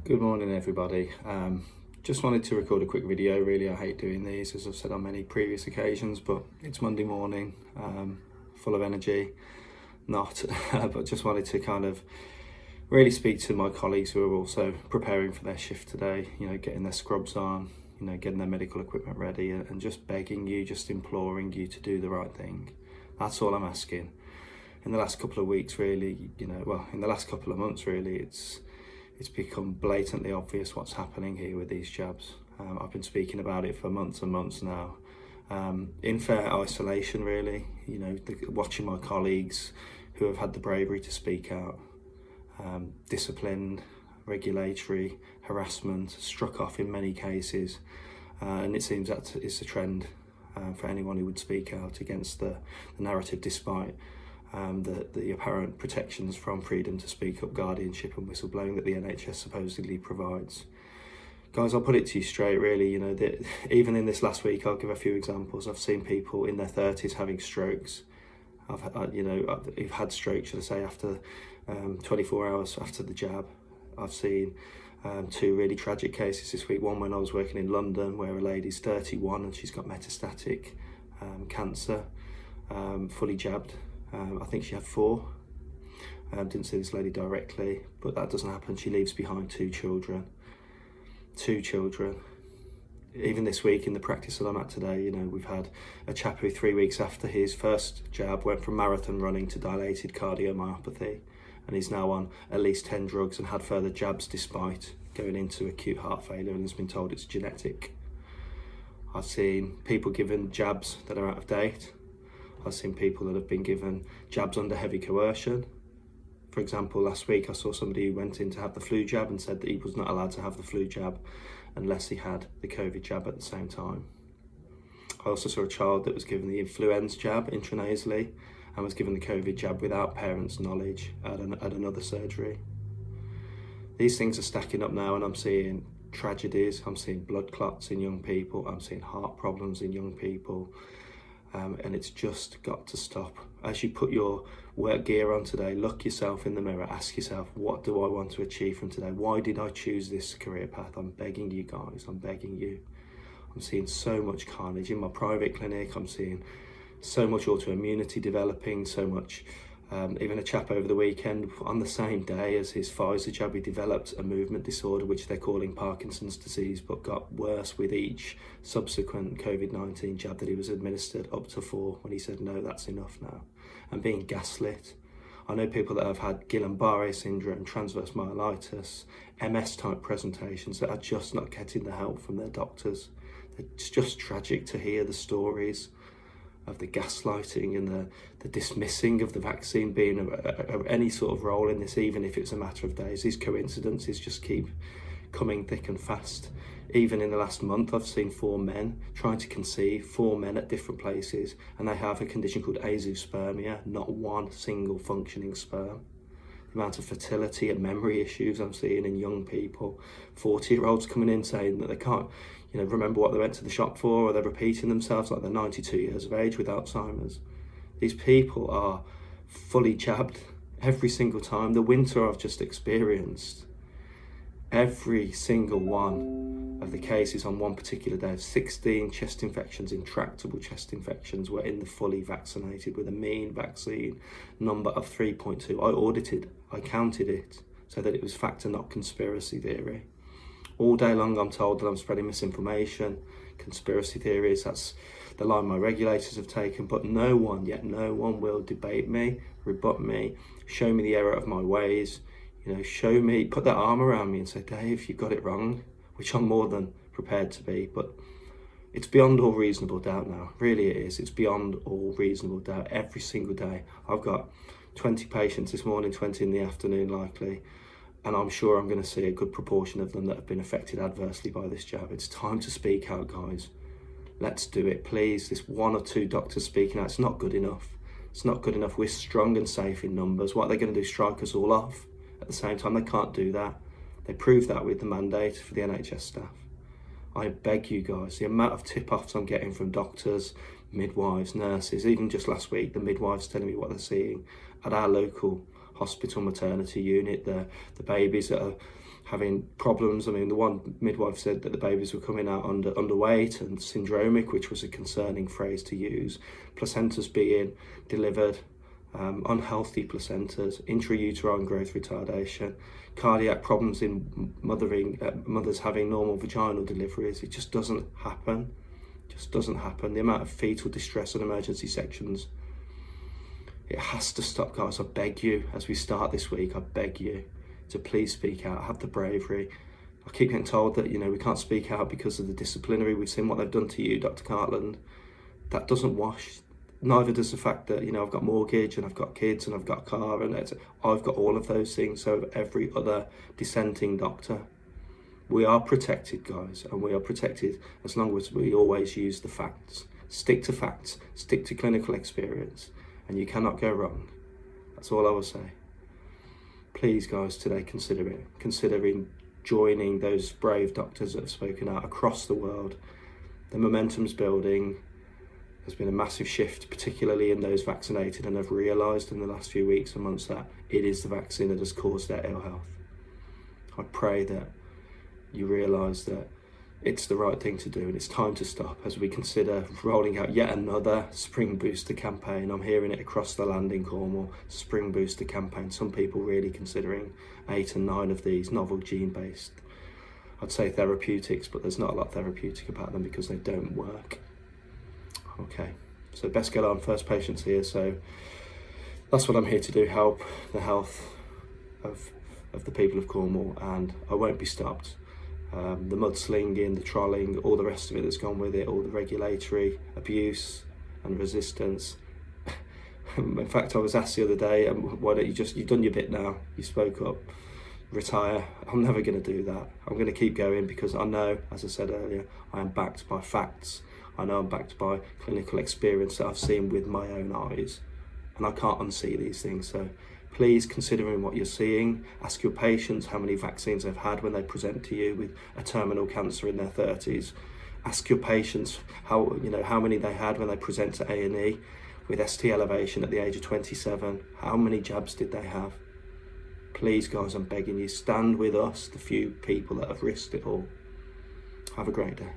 Good morning, everybody. Just wanted to record a quick video. Really, I hate doing these, as I've said on many previous occasions, but it's Monday morning, full of energy, not, but just wanted to kind of really speak to my colleagues who are also preparing for their shift today, getting their scrubs on, getting their medical equipment ready, and just begging you, just imploring you to do the right thing. That's all I'm asking. In the last couple of weeks, really, in the last couple of months, really, it's become blatantly obvious what's happening here with these jabs. I've been speaking about it for months and months now. In fair isolation, really, watching my colleagues who have had the bravery to speak out, discipline, regulatory harassment, struck off in many cases, and it seems that it's a trend for anyone who would speak out against the narrative, despite the apparent protections from freedom to speak up, guardianship and whistleblowing that the NHS supposedly provides. Guys, I'll put it to you straight, really, even in this last week, I'll give a few examples. I've seen people in their 30s having strokes. I've had strokes, should I say, after 24 hours after the jab. I've seen two really tragic cases this week. One when I was working in London, where a lady's 31 and she's got metastatic cancer, fully jabbed. I think she had 4. Didn't see this lady directly, but that doesn't happen. She leaves behind 2 children. 2 children. Even this week in the practice that I'm at today, we've had a chap who 3 weeks after his first jab went from marathon running to dilated cardiomyopathy, and he's now on at least 10 drugs and had further jabs despite going into acute heart failure, and has been told it's genetic. I've seen people given jabs that are out of date. I've seen people that have been given jabs under heavy coercion. For example, last week I saw somebody who went in to have the flu jab and said that he was not allowed to have the flu jab unless he had the COVID jab at the same time. I also saw a child that was given the influenza jab intranasally and was given the COVID jab without parents' knowledge at another surgery. These things are stacking up now, and I'm seeing tragedies. I'm seeing blood clots in young people. I'm seeing heart problems in young people. And it's just got to stop. As you put your work gear on today, look yourself in the mirror, ask yourself, what do I want to achieve from today? Why did I choose this career path? I'm begging you guys, I'm begging you. I'm seeing so much carnage in my private clinic. I'm seeing so much autoimmunity developing, so much, even a chap over the weekend, on the same day as his Pfizer jab, he developed a movement disorder, which they're calling Parkinson's disease, but got worse with each subsequent COVID-19 jab that he was administered, up to 4, when he said, no, that's enough now, and being gaslit. I know people that have had Guillain-Barré syndrome, transverse myelitis, MS type presentations that are just not getting the help from their doctors. It's just tragic to hear the stories of the gaslighting and the dismissing of the vaccine being of any sort of role in this, even if it's a matter of days. These coincidences just keep coming thick and fast. Even in the last month, I've seen 4 men trying to conceive, 4 men at different places, and they have a condition called azoospermia, not one single functioning sperm. The amount of fertility and memory issues I'm seeing in young people, 40-year-olds coming in saying that they can't remember what they went to the shop for, or they're repeating themselves like they're 92 years of age with Alzheimer's. These people are fully jabbed every single time. The winter I've just experienced, every single one of the cases on one particular day of 16 chest infections, intractable chest infections, were in the fully vaccinated with a mean vaccine number of 3.2. I counted it so that it was fact and not conspiracy theory. All day long I'm told that I'm spreading misinformation, conspiracy theories. That's the line my regulators have taken, but no one will debate me, rebut me, show me the error of my ways, show me, put their arm around me and say, Dave, you got it wrong, which I'm more than prepared to be. But it's beyond all reasonable doubt now, really it is. It's beyond all reasonable doubt every single day. I've got 20 patients this morning, 20 in the afternoon likely, and I'm sure I'm going to see a good proportion of them that have been affected adversely by this jab. It's time to speak out, guys. Let's do it, please. This 1 or 2 doctors speaking out, it's not good enough. It's not good enough. We're strong and safe in numbers. What are they going to do, strike us all off? At the same time, they can't do that. They proved that with the mandate for the NHS staff. I beg you guys, the amount of tip-offs I'm getting from doctors, midwives, nurses, even just last week, the midwives telling me what they're seeing at our local hospital maternity unit, the babies that are having problems. I mean, the one midwife said that the babies were coming out underweight and syndromic, which was a concerning phrase to use. Placentas being delivered, unhealthy placentas, intrauterine growth retardation, cardiac problems in mothers having normal vaginal deliveries. It just doesn't happen. Just doesn't happen. The amount of fetal distress in emergency sections, it has to stop, guys. I beg you, as we start this week, I beg you to please speak out, have the bravery. I keep getting told that, you know, we can't speak out because of the disciplinary. We've seen what they've done to you, Dr. Cartland. That doesn't wash. Neither does the fact that, you know, I've got mortgage and I've got kids and I've got a car and I've got all of those things. So have every other dissenting doctor. We are protected, guys, and we are protected as long as we always use the facts. Stick to facts, stick to clinical experience, and you cannot go wrong. That's all I will say. Please, guys, today consider it. Considering joining those brave doctors that have spoken out across the world. The momentum's building. There's been a massive shift, particularly in those vaccinated, and have realised in the last few weeks and months that it is the vaccine that has caused their ill health. I pray that you realise that it's the right thing to do and it's time to stop as we consider rolling out yet another spring booster campaign. I'm hearing it across the land in Cornwall, spring booster campaign. Some people really considering 8 and 9 of these novel gene-based, I'd say therapeutics, but there's not a lot therapeutic about them because they don't work. Okay, so best get on, first patients here. So that's what I'm here to do, help the health of the people of Cornwall, and I won't be stopped. The mudslinging, the trolling, all the rest of it that's gone with it, all the regulatory abuse and resistance. In fact, I was asked the other day, why don't you've done your bit now, you spoke up, retire. I'm never going to do that. I'm going to keep going because I know, as I said earlier, I am backed by facts. I know I'm backed by clinical experience that I've seen with my own eyes, and I can't unsee these things. So please, considering what you're seeing, ask your patients how many vaccines they've had when they present to you with a terminal cancer in their 30s. Ask your patients how many they had when they present to A&E with ST elevation at the age of 27. How many jabs did they have? Please, guys, I'm begging you, stand with us, the few people that have risked it all. Have a great day.